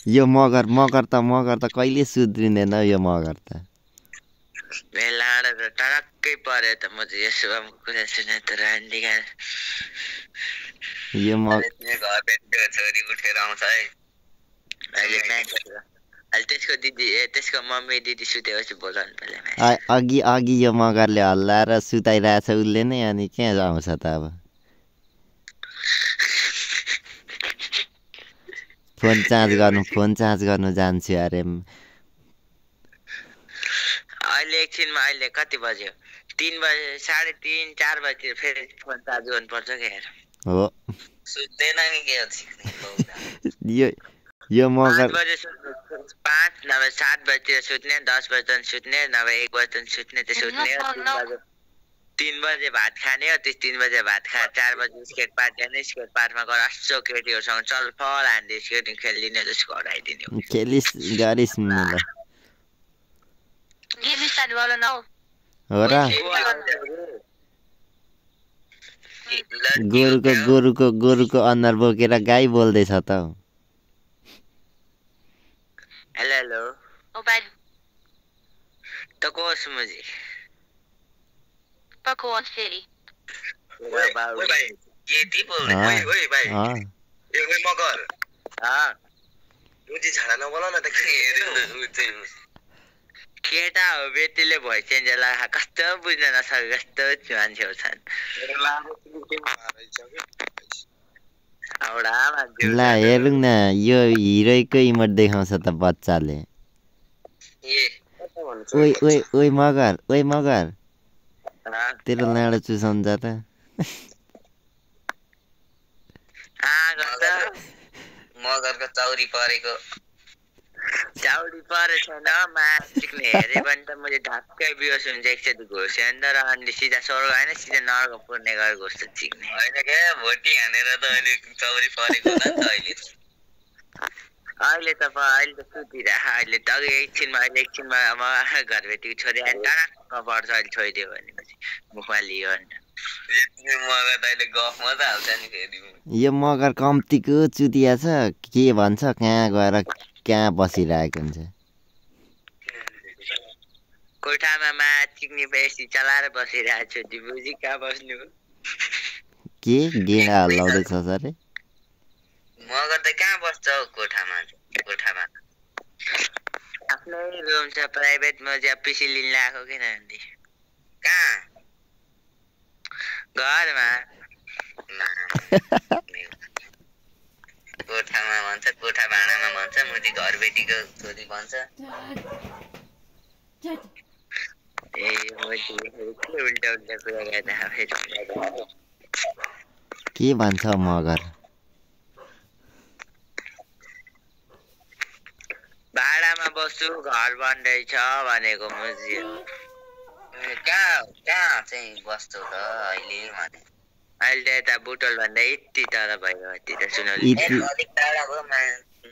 यो मगर त कहिले सुध्रिँदैन यो मगर त बेलाड त टक्कै पर्यो त म चाहिँ यसो कुरा सुने त रान्दिगा यो मगर घर बेच्यो छोरी उठेर आउँछ है अहिले त्यसको दिदी त्यसको मम्मी दिदी सुतेपछि बोलाउनु पर्यो अघि यो मगरले हल्लाएर सुताइरहेछ उसले नै अनि कहाँ आउँछ त अब फोन चार्ज गर्नु जान्छु अरे अहिले एकछिनमा अहिले कति बज्यो 3 बजे 3:30 4 बजेतिर फेरि फोन चार्ज गर्नुपर्छ के यार हो सुत्दैन नि के यो मगर 5 बजे 5 नभए 7 बजेतिर सुत्ने 10 बजे सुत्ने नभए 1 बजे सुत्ने त्यसो सुत्ने 3 बजे भात खाने हो त्यस 3 बजे भात खा 4 बजे स्केट पार्क जाने स्केट पार्कमा गएर अस्सो केटीहरूसँग चलफल हान्ने स्केटिङ खेलिदिने त्यसको हराइदिने खेलिस गारिस मलाई गेम स्टार्ट गर्न न हो र गोरुको अनुहार बोकेर गाई बोल्दैछ त हेलो मोबाइल त कोस मुजी पकवान फेरि ओए भाइ के दी बोल्दै ओए भाइ ए ओए मगर मुजी झाडा नबोला न त के केटा हो बेटीले भोइस चेन्जर ला कस्तो बुझ्न नसके कस्तो मान्छेहरू छन् ला हेरौँ न यो हिरोकै इमोट देखाउँछ त बच्चाले ओइ मगर तेरो लाडो चुसाउनु जा त मगरको चौरी परेको छैन मासिक्ने हेरे भने त मैले ढक्कै बिहोस हुन्छ एकचोटि घुस्यो नि त र अनि सिधा स्वर्ग होइन सिधा नर्क पुर्ने गरेको जस्तो चिक्ने होइन क्या भोटी हानेर त अहिले चौरी परेको होला नि त अहिले त सुतिरह अहिले त एकछिनमा अब घरबेटीको छोरी आएर टक्क पर्छ अहिले छोइदियो भनेपछि मुखमा लियो अन्त मगर त अहिले गफमा त हाल्छ नि फेरि यो मगर कम्तीको चुतिया छ के भन्छ कहाँ गएर कहाँ बसिरहेको हुन्छ कोठामा चिक्ने बेसी चलाएर बसिरहेको छु दिबुजी कहाँ बस्नु के गेडा हल्लाउँदैछ अरे मगर त कहाँ बस्छ कोठामा आफ्नै रुम छ प्राइभेटमा चाहिँ पिसी लिन लगाएको किन अन्त कहाँ घरमा कोठामा भन्छ कोठा भाँडामा भन्छ मुजी घर बेटीको छोरी भन्छ ए उल्टा कुरा गर्दा के भन्छ मगर भाडामा बस्छु घर बन्दैछ भनेको मुजी कहाँ चाहिँ बस्छु त अहिले भने अहिले त यता बुटोल भन्दा यति तर भयो यति त सुनौली अलिक टाढा भयो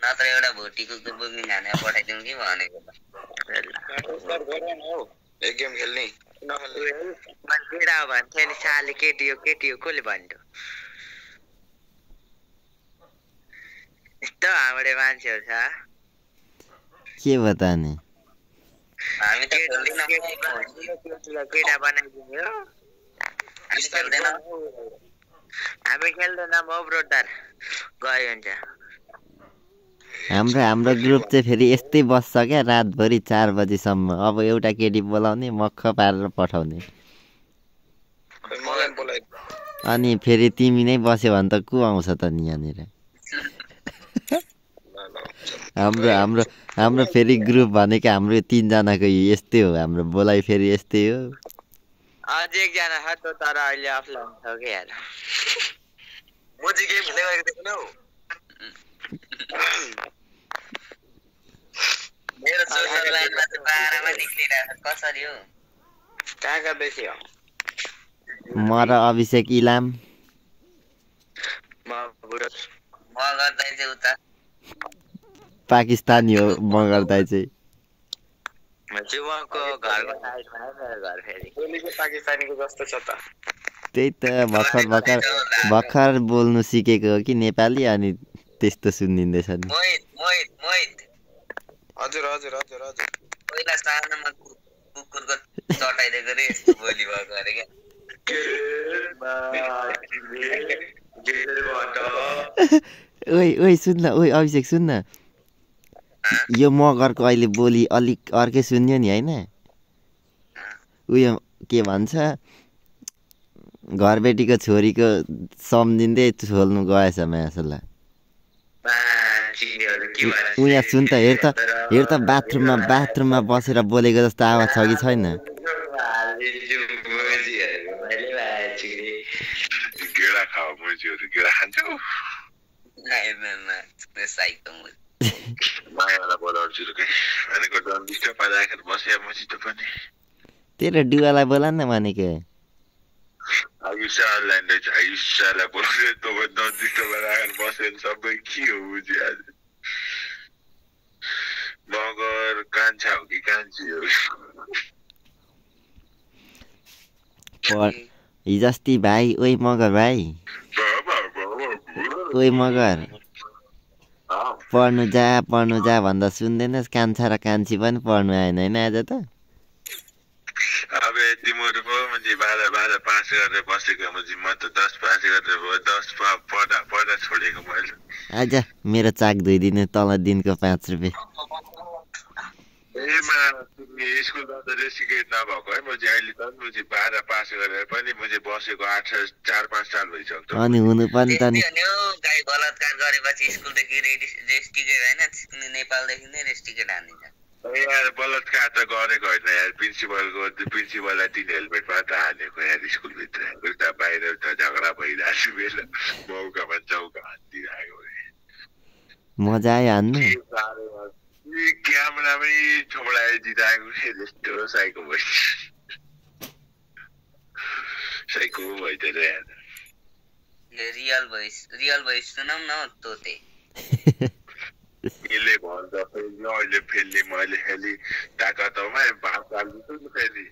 नत्र एउटा भोटीको बोक्ने खाना पठाइदिउँ कि भनेको गेम खेल्ने केटा हो भन्थ्यो नि साले केटी हो कसले भन्थ्यो यस्तो हाम्रो मान्छेहरू छ के बताने हामी त केटा बनाइदिने हो हामी खेल्दैन म ब्रोडर गयो हुन्छ हाम्रो ग्रुप चाहिँ फेरि यस्तै बस्छ क्या रातभरि 4 बजीसम्म अब एउटा केटी बोलाउने मक्ख पारेर पठाउने अनि फेरि तिमी नै बस्यो भने त को आउँछ त नि यहाँनिर हाम्रो फेरि ग्रुप भनेको हाम्रो 3 जनाको यस्तै हो हाम्रो बोलाइ फेरि यस्तै हो अझ एकजना छ त तर अहिले अफलाइन छ के यार म चाहिँ गेम खेलेको देख्नु मेरो सोशल लाइनमा चाहिँ बाह्रमा निक्लिरहेको कसरी हो कहाँ बेसी हो म र अभिषेक इलाम म गर्दै चाहिँ उता पाकिस्तानी हो म गर्दै चाहिँ जुवाको घरको साइडमा है मेरो घर फेरि पाकिस्तानीको जस्तो छ त त्यही त भर्खर बोल्नु सिकेको हो कि नेपाली अनि त्यस्तो सुनिँदैछ नि मोहित हजुर हजुर हजुर हजुर पहिला सानोमा कुकुरको चटाइदिएको रे यस्तो बोली भएको अरे क्या ओइ सुन्न ओइ अभिषेक सुन्न यो मगरको अहिले बोली अलिक अर्कै सुन्यो नि होइन उयो के भन्छ घरबेटीको छोरीको सम्झिँदै छोल्नु गएछ मासुला उहाँ सुन त हेर त बाथरुममा बसेर बोलेको जस्तो आवाज छ कि छैन तेरो डुवालाई बोला न भनेको मगर कान्छा हो कि कान्छी हो हिजस्ती भाइ ओइ मगर भाइ ओइ मगर पढ्नु जा भन्दा सुन्दैनस् कान्छा र कान्छी पनि पढ्नु आएन होइन आज त अब तिमीहरू पो मान्छे बाह्र पास गरेर बसेको मान्छे म त 10 पास गरेर 10 पढ्दा छोडेको मैले आज मेरो चाक धोइदिनु तल दिनको 5 रुपियाँ स्कुल जाँदा रेसिकेट नभएको है म चाहिँ अहिले त म चाहिँ 12 पास गरेर पनि म चाहिँ बसेको 4-5 साल भइसक्यो अनि हुनु पनि त नि गाई बलात्कार गरेपछि स्कुलदेखि रेस्टिकेट होइन नेपालदेखि नै रेस्टिकेट हानिन्छ यार बलात्कार त गरेको होइन यार प्रिन्सिपललाई 3 हेलमेट मात्र हानेको यार स्कुलभित्र उता बाहिर उता झगडा भइरहेको बेला मौकामा चौका हानिदिरहेको मजा आयो हान्नु क्यामेरामै छोडाए जिताएको जस्तो साइको भइदिएर रियल भोइस सुनाउ न तोते यसले भन्छ अहिले फेरि मैले ताकतमा भात हाल्नु फेरि